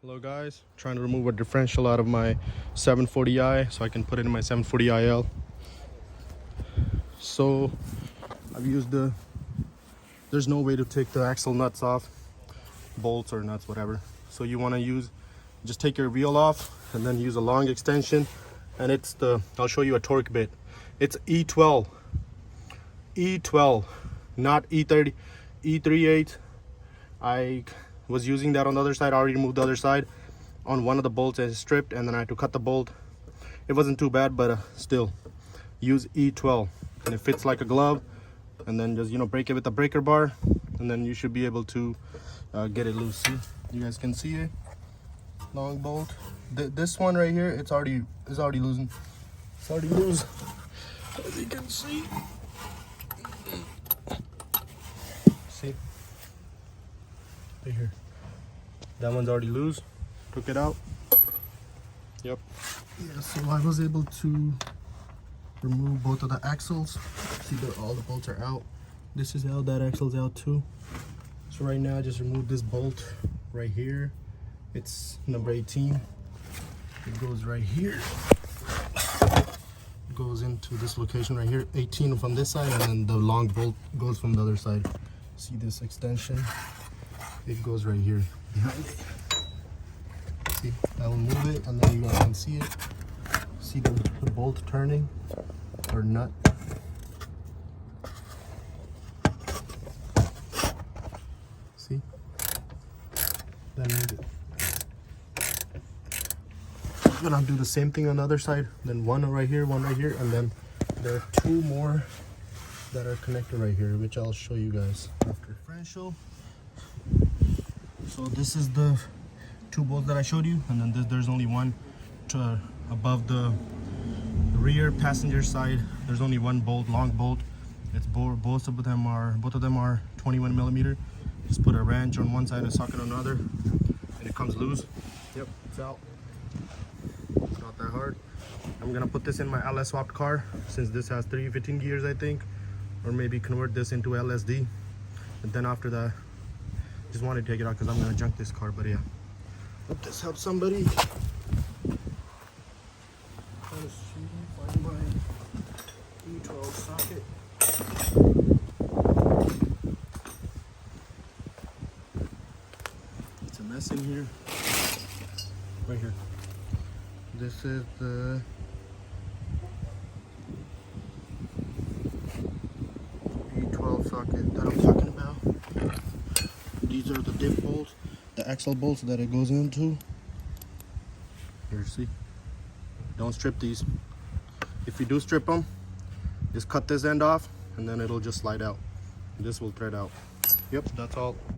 Hello guys, trying to remove a differential out of my 740i so I can put it in my 740iL. So I've used there's no way to take the axle nuts off, bolts or nuts, whatever. So you want to just take your wheel off and then use a long extension, and I'll show you a torque bit. It's E12, not E30, E38. I was using that on the other side. I already removed the other side. On one of the bolts I stripped, and then I had to cut the bolt. It wasn't too bad, but still, use E12 and it fits like a glove. And then just break it with a breaker bar, and then you should be able to get it loose. See, you guys can see it. Long bolt. This one right here, it's already losing. It's already loose, as you can see. See, right here. That one's already loose. Took it out. Yep. Yeah, so I was able to remove both of the axles. See that all the bolts are out. This is out, that axle's out too. So right now I just removed this bolt right here. It's number 18. It goes right here. It goes into this location right here. 18 from this side, and then the long bolt goes from the other side. See this extension? It goes right here behind it. See, I will move it, and then you guys can see it. See the bolt turning, or nut. See? Then move it. I'm gonna do the same thing on the other side. Then one right here, and then there are two more that are connected right here, which I'll show you guys after. Differential. So this is the two bolts that I showed you, and then there's only one above the rear passenger side. There's only one bolt, long bolt. It's both of them are 21 millimeter. Just put a wrench on one side and a socket on the other, and it comes loose. Yep, it's out. It's not that hard. I'm gonna put this in my LS swapped car, since this has 315 gears, I think, or maybe convert this into LSD. And then after that, just wanted to take it out because I'm gonna junk this car. But yeah, hope this helps somebody. Trying to find my E12 socket. It's a mess in here. Right here. This is the E12 socket that I'm talking about. These are the diff bolts, the axle bolts that it goes into. Here, see? Don't strip these. If you do strip them, just cut this end off, and then it'll just slide out. This will thread out. Yep, that's all.